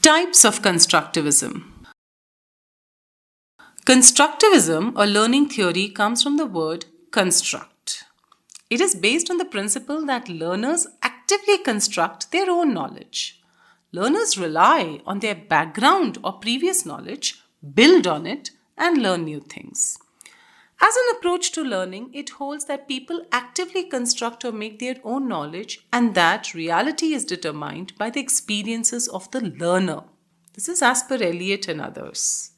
Types of Constructivism. Constructivism, or learning theory, comes from the word construct. It is based on the principle that learners actively construct their own knowledge. Learners rely on their background or previous knowledge, build on it, and learn new things. As an approach to learning, it holds that people actively construct or make their own knowledge and that reality is determined by the experiences of the learner. This is as per Eliot and others.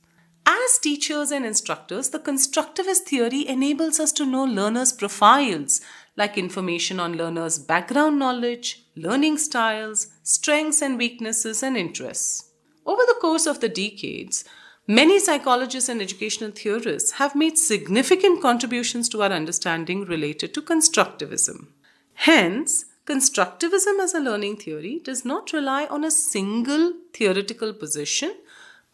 As teachers and instructors, the constructivist theory enables us to know learners' profiles, like information on learners' background knowledge, learning styles, strengths and weaknesses, and interests. Over the course of the decades, many psychologists and educational theorists have made significant contributions to our understanding related to constructivism. Hence, constructivism as a learning theory does not rely on a single theoretical position,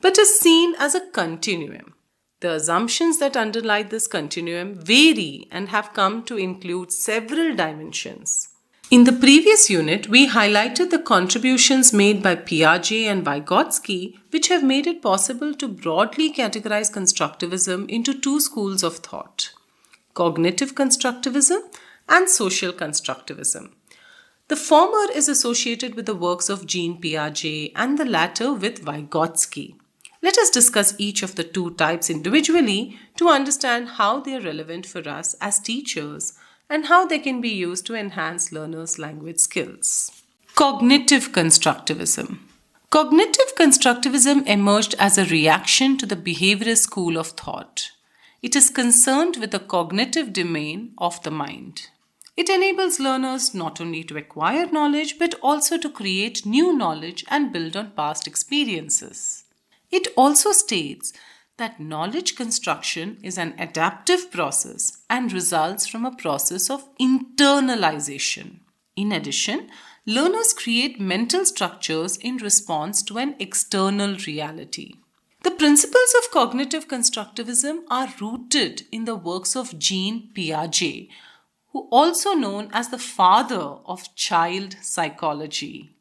but is seen as a continuum. The assumptions that underlie this continuum vary and have come to include several dimensions. In the previous unit, we highlighted the contributions made by Piaget and Vygotsky, which have made it possible to broadly categorize constructivism into two schools of thought: cognitive constructivism and social constructivism. The former is associated with the works of Jean Piaget and the latter with Vygotsky. Let us discuss each of the two types individually to understand how they are relevant for us as teachers and how they can be used to enhance learners' language skills. Cognitive constructivism. Cognitive constructivism emerged as a reaction to the behaviorist school of thought. It is concerned with the cognitive domain of the mind. It enables learners not only to acquire knowledge but also to create new knowledge and build on past experiences. It also states that knowledge construction is an adaptive process and results from a process of internalization. In addition, learners create mental structures in response to an external reality. The principles of cognitive constructivism are rooted in the works of Jean Piaget, who also known as the father of child psychology.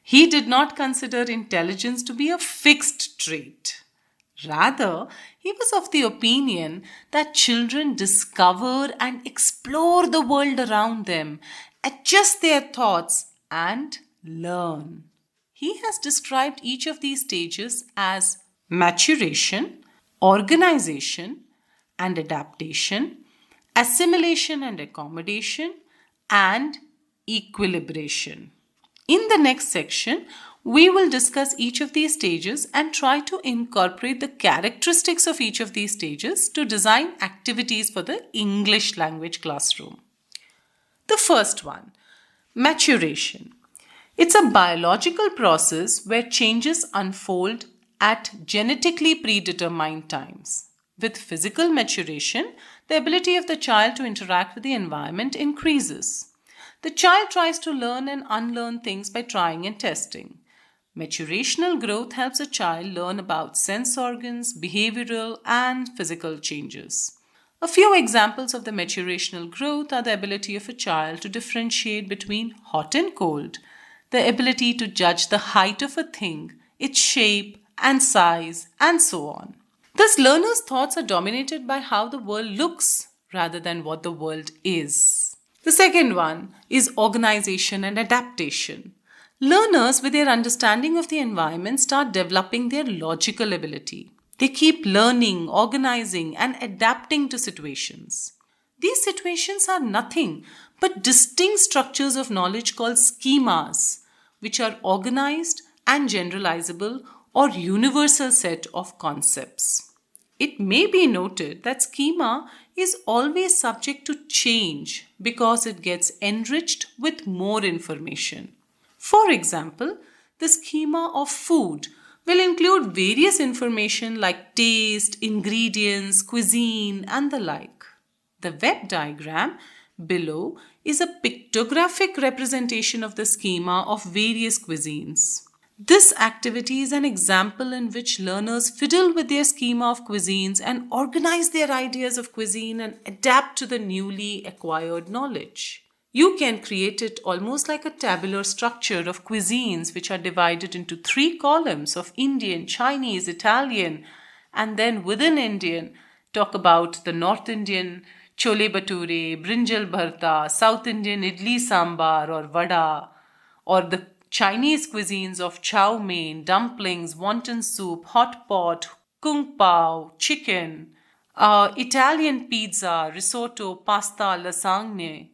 He did not consider intelligence to be a fixed trait. Rather, he was of the opinion that children discover and explore the world around them, adjust their thoughts, and learn. He has described each of these stages as maturation, organization and adaptation, assimilation and accommodation, and equilibration. In the next section, we will discuss each of these stages and try to incorporate the characteristics of each of these stages to design activities for the English language classroom. The first one, maturation. It's a biological process where changes unfold at genetically predetermined times. With physical maturation, the ability of the child to interact with the environment increases. The child tries to learn and unlearn things by trying and testing. Maturational growth helps a child learn about sense organs, behavioral, and physical changes. A few examples of the maturational growth are the ability of a child to differentiate between hot and cold, the ability to judge the height of a thing, its shape and size, and so on. Thus, learners' thoughts are dominated by how the world looks rather than what the world is. The second one is organization and adaptation. Learners, with their understanding of the environment, start developing their logical ability. They keep learning, organizing, and adapting to situations. These situations are nothing but distinct structures of knowledge called schemas, which are organized and generalizable or universal set of concepts. It may be noted that schema is always subject to change because it gets enriched with more information. For example, the schema of food will include various information like taste, ingredients, cuisine, and the like. The web diagram below is a pictographic representation of the schema of various cuisines. This activity is an example in which learners fiddle with their schema of cuisines and organize their ideas of cuisine and adapt to the newly acquired knowledge. You can create it almost like a tabular structure of cuisines which are divided into 3 columns of Indian, Chinese, Italian, and then within Indian, talk about the North Indian chole bhature, brinjal bharta, South Indian idli sambar or vada, or the Chinese cuisines of chow mein, dumplings, wonton soup, hot pot, kung pao, chicken, Italian pizza, risotto, pasta, lasagne.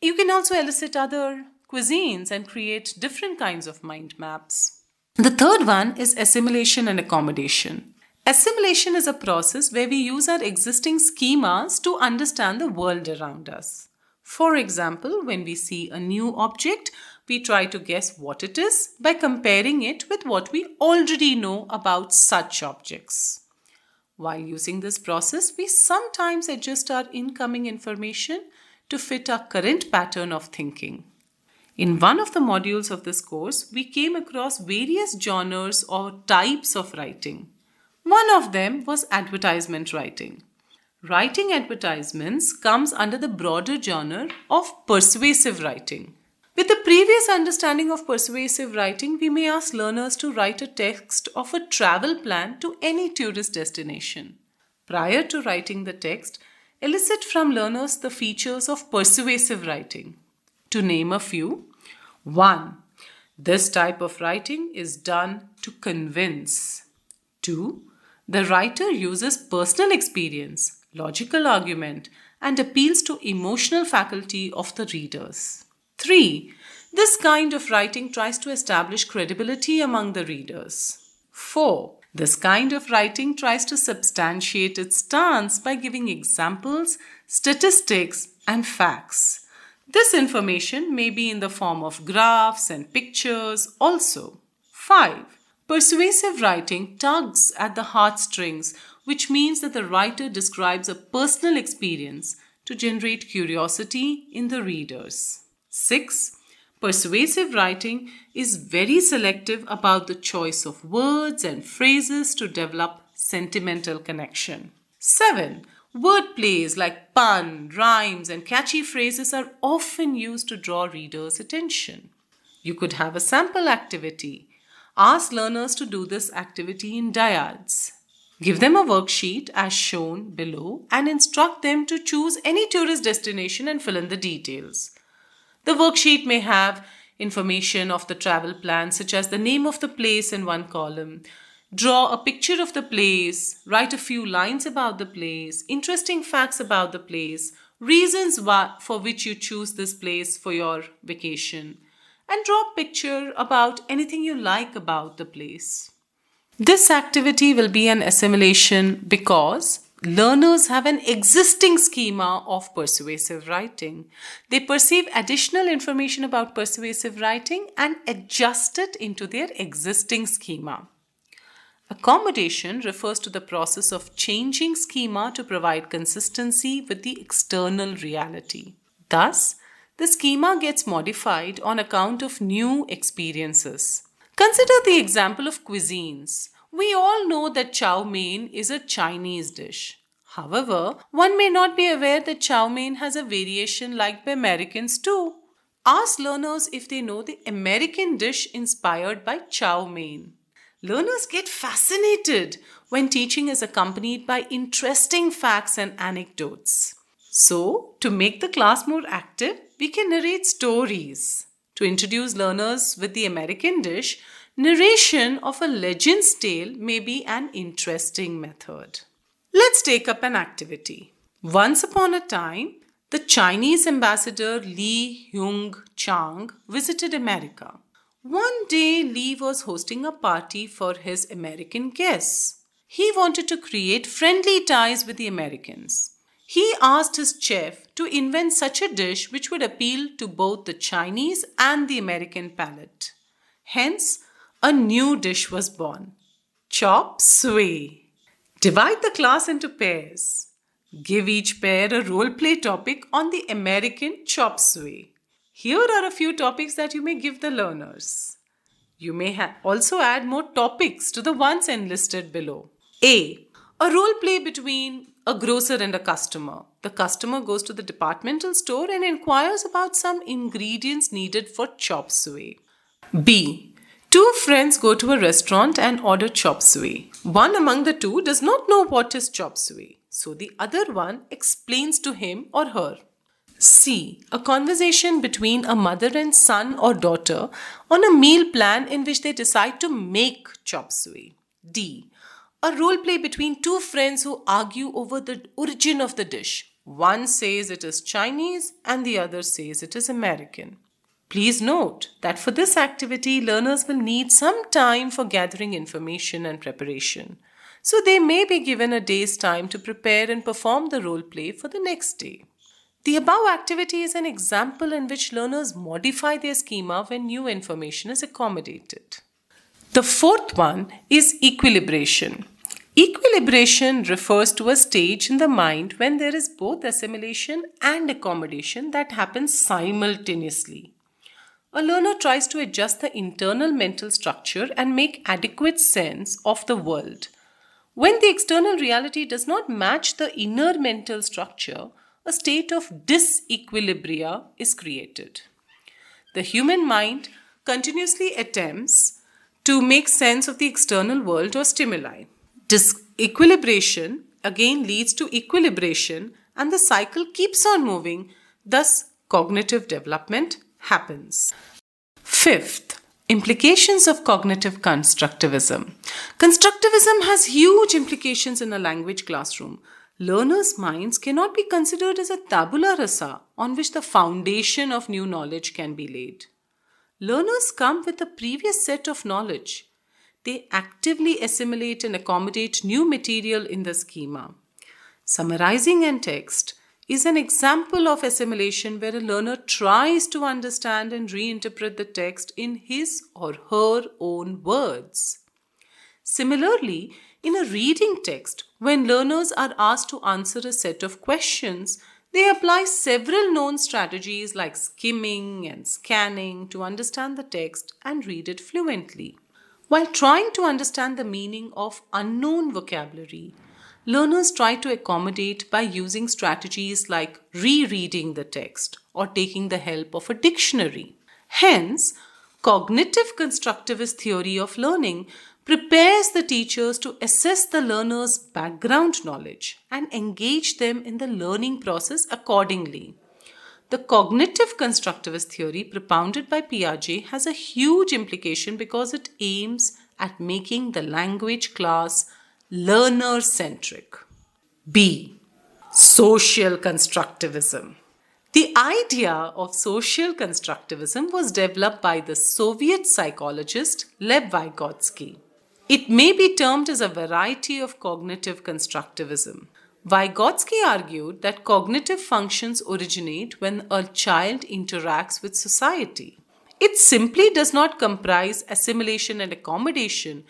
You can also elicit other cuisines and create different kinds of mind maps. The third one is assimilation and accommodation. Assimilation is a process where we use our existing schemas to understand the world around us. For example, when we see a new object, we try to guess what it is by comparing it with what we already know about such objects. While using this process, we sometimes adjust our incoming information to fit our current pattern of thinking. In one of the modules of this course, we came across various genres or types of writing. One of them was advertisement writing. Writing advertisements comes under the broader genre of persuasive writing. With the previous understanding of persuasive writing, we may ask learners to write a text of a travel plan to any tourist destination. Prior to writing the text, elicit from learners the features of persuasive writing. To name a few: 1. This type of writing is done to convince. 2. The writer uses personal experience, logical argument, and appeals to emotional faculty of the readers. 3. This kind of writing tries to establish credibility among the readers. 4. This kind of writing tries to substantiate its stance by giving examples, statistics, and facts. This information may be in the form of graphs and pictures also. 5. Persuasive writing tugs at the heartstrings, which means that the writer describes a personal experience to generate curiosity in the readers. 6. Persuasive writing is very selective about the choice of words and phrases to develop sentimental connection. 7. Word plays like pun, rhymes, and catchy phrases are often used to draw readers' attention. You could have a sample activity. Ask learners to do this activity in dyads. Give them a worksheet as shown below and instruct them to choose any tourist destination and fill in the details. The worksheet may have information of the travel plan, such as the name of the place in one column. Draw a picture of the place, write a few lines about the place, interesting facts about the place, reasons for which you choose this place for your vacation, and draw a picture about anything you like about the place. This activity will be an assimilation because learners have an existing schema of persuasive writing. They perceive additional information about persuasive writing and adjust it into their existing schema. Accommodation refers to the process of changing schema to provide consistency with the external reality. Thus, the schema gets modified on account of new experiences. Consider the example of cuisines. We all know that chow mein is a Chinese dish. However, one may not be aware that chow mein has a variation liked by Americans too. Ask learners if they know the American dish inspired by chow mein. Learners get fascinated when teaching is accompanied by interesting facts and anecdotes. So, to make the class more active, we can narrate stories. To introduce learners with the American dish, narration of a legend's tale may be an interesting method. Let's take up an activity. Once upon a time, the Chinese ambassador Li Hyung-chang visited America. One day, Li was hosting a party for his American guests. He wanted to create friendly ties with the Americans. He asked his chef to invent such a dish which would appeal to both the Chinese and the American palate. Hence, a new dish was born: chop suey. Divide the class into pairs. Give each pair a role play topic on the American chop suey. Here are a few topics that you may give the learners. You may also add more topics to the ones enlisted below. A role play between A grocer and a customer. The customer goes to the departmental store and inquires about some ingredients needed for chop suey. B. Two friends go to a restaurant and order chop suey. One among the two does not know what is chop suey, so the other one explains to him or her. C. A conversation between a mother and son or daughter on a meal plan in which they decide to make chop suey. D. A role play between two friends who argue over the origin of the dish. One says it is Chinese and the other says it is American. Please note that for this activity, learners will need some time for gathering information and preparation. So they may be given a day's time to prepare and perform the role play for the next day. The above activity is an example in which learners modify their schema when new information is accommodated. The fourth one is equilibration. Equilibration refers to a stage in the mind when there is both assimilation and accommodation that happens simultaneously. A learner tries to adjust the internal mental structure and make adequate sense of the world. When the external reality does not match the inner mental structure, a state of disequilibria is created. The human mind continuously attempts to make sense of the external world or stimuli. Disequilibration again leads to equilibration and the cycle keeps on moving, thus cognitive development happens. Fifth, implications of cognitive constructivism. Constructivism has huge implications in a language classroom. Learners' minds cannot be considered as a tabula rasa on which the foundation of new knowledge can be laid. Learners come with a previous set of knowledge. They actively assimilate and accommodate new material in the schema. Summarizing an text is an example of assimilation where a learner tries to understand and reinterpret the text in his or her own words. Similarly, in a reading text, when learners are asked to answer a set of questions, they apply several known strategies like skimming and scanning to understand the text and read it fluently. While trying to understand the meaning of unknown vocabulary, learners try to accommodate by using strategies like rereading the text or taking the help of a dictionary. Hence, cognitive constructivist theory of learning prepares the teachers to assess the learner's background knowledge and engage them in the learning process accordingly. The cognitive constructivist theory propounded by Piaget has a huge implication because it aims at making the language class learner-centric. B. Social constructivism. The idea of social constructivism was developed by the Soviet psychologist Lev Vygotsky. It may be termed as a variety of cognitive constructivism. Vygotsky argued that cognitive functions originate when a child interacts with society. It simply does not comprise assimilation and accommodation,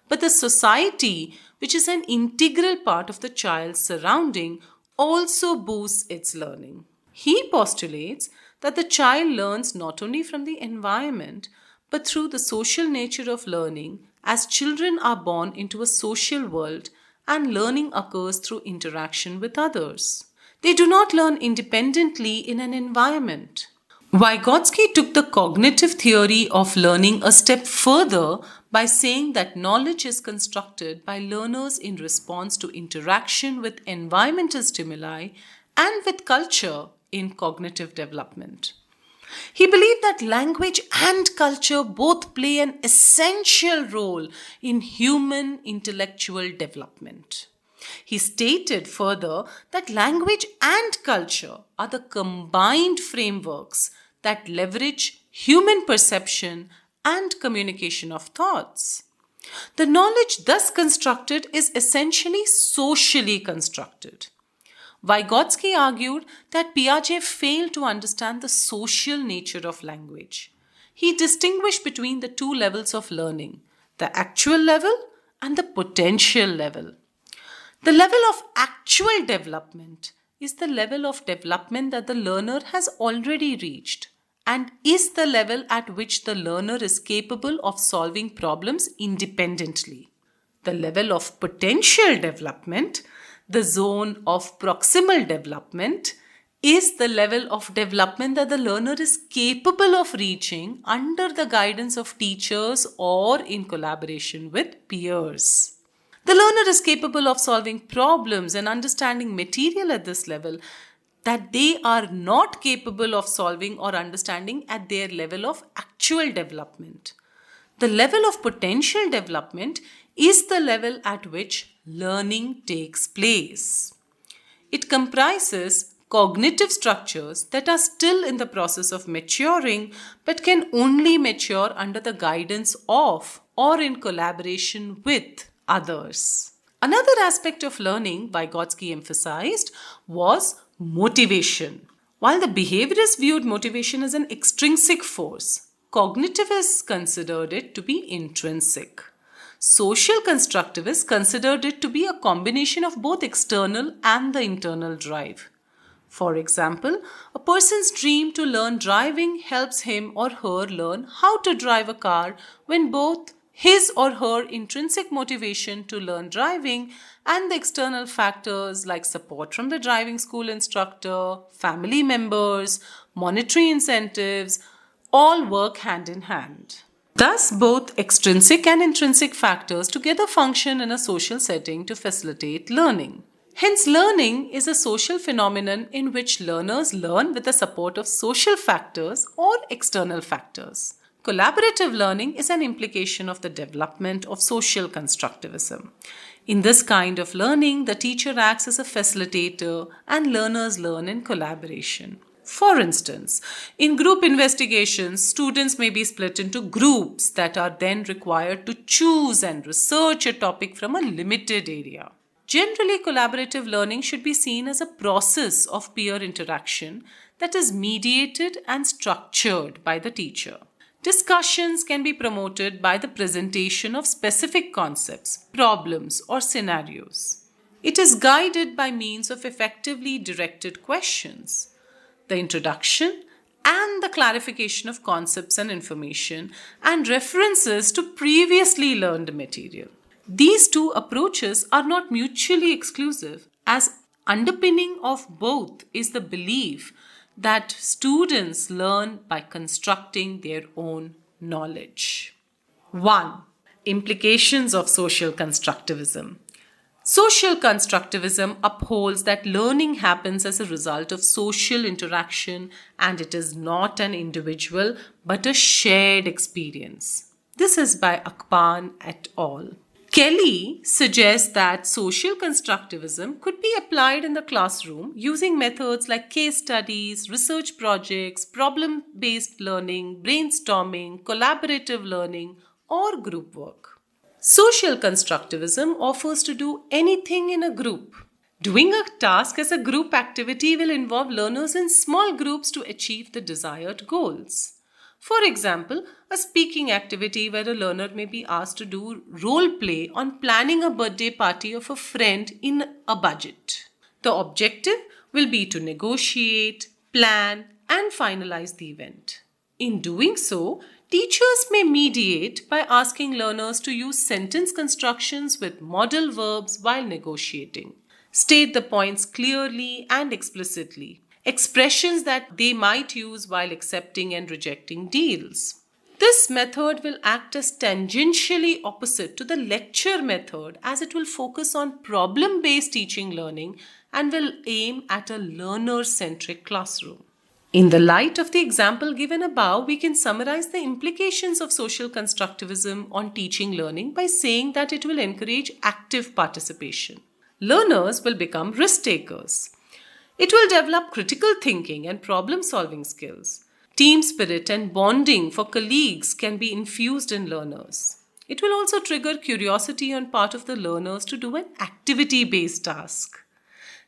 but the society, which is an integral part of the child's surrounding, also boosts its learning. He postulates that the child learns not only from the environment, but through the social nature of learning, as children are born into a social world and learning occurs through interaction with others. They do not learn independently in an environment. Vygotsky took the cognitive theory of learning a step further by saying that knowledge is constructed by learners in response to interaction with environmental stimuli and with culture in cognitive development. He believed that language and culture both play an essential role in human intellectual development. He stated further that language and culture are the combined frameworks that leverage human perception and communication of thoughts. The knowledge thus constructed is essentially socially constructed. Vygotsky argued that Piaget failed to understand the social nature of language. He distinguished between the two levels of learning, the actual level and the potential level. The level of actual development is the level of development that the learner has already reached and is the level at which the learner is capable of solving problems independently. The level of potential development, The zone of proximal development is the level of development that the learner is capable of reaching under the guidance of teachers or in collaboration with peers. The learner is capable of solving problems and understanding material at this level that they are not capable of solving or understanding at their level of actual development. The level of potential development is the level at which learning takes place. It comprises cognitive structures that are still in the process of maturing but can only mature under the guidance of or in collaboration with others. Another aspect of learning Vygotsky emphasized was motivation. While the behaviorists viewed motivation as an extrinsic force, cognitivists considered it to be intrinsic. Social constructivists considered it to be a combination of both external and the internal drive. For example, a person's dream to learn driving helps him or her learn how to drive a car when both his or her intrinsic motivation to learn driving and the external factors like support from the driving school instructor, family members, monetary incentives, all work hand in hand. Thus, both extrinsic and intrinsic factors together function in a social setting to facilitate learning. Hence, learning is a social phenomenon in which learners learn with the support of social factors or external factors. Collaborative learning is an implication of the development of social constructivism. In this kind of learning, the teacher acts as a facilitator and learners learn in collaboration. For instance, in group investigations, students may be split into groups that are then required to choose and research a topic from a limited area. Generally, collaborative learning should be seen as a process of peer interaction that is mediated and structured by the teacher. Discussions can be promoted by the presentation of specific concepts, problems, or scenarios. It is guided by means of effectively directed questions, the introduction, and the clarification of concepts and information, and references to previously learned material. These two approaches are not mutually exclusive, as underpinning of both is the belief that students learn by constructing their own knowledge. 1. Implications of social constructivism. Social constructivism upholds that learning happens as a result of social interaction and it is not an individual but a shared experience. This is by Akpan et al. Kelly suggests that social constructivism could be applied in the classroom using methods like case studies, research projects, problem-based learning, brainstorming, collaborative learning, or group work. Social constructivism offers to do anything in a group. Doing a task as a group activity will involve learners in small groups to achieve the desired goals. For example, a speaking activity where a learner may be asked to do role play on planning a birthday party of a friend in a budget. The objective will be to negotiate, plan, and finalize the event. In doing so, teachers may mediate by asking learners to use sentence constructions with modal verbs while negotiating. State the points clearly and explicitly. Expressions that they might use while accepting and rejecting deals. This method will act as tangentially opposite to the lecture method as it will focus on problem-based teaching learning and will aim at a learner-centric classroom. In the light of the example given above, we can summarize the implications of social constructivism on teaching learning by saying that it will encourage active participation. Learners will become risk-takers. It will develop critical thinking and problem-solving skills. Team spirit and bonding for colleagues can be infused in learners. It will also trigger curiosity on part of the learners to do an activity-based task.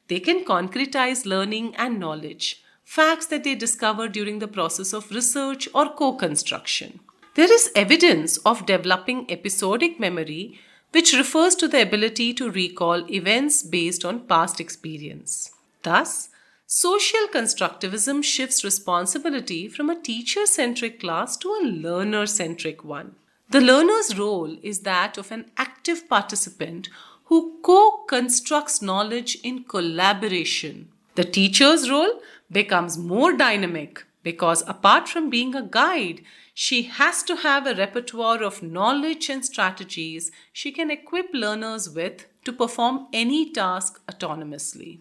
They can concretize learning and knowledge, facts that they discover during the process of research or co-construction. There is evidence of developing episodic memory, which refers to the ability to recall events based on past experience. Thus, social constructivism shifts responsibility from a teacher-centric class to a learner-centric one. The learner's role is that of an active participant who co-constructs knowledge in collaboration. The teacher's role becomes more dynamic because apart from being a guide, she has to have a repertoire of knowledge and strategies she can equip learners with to perform any task autonomously.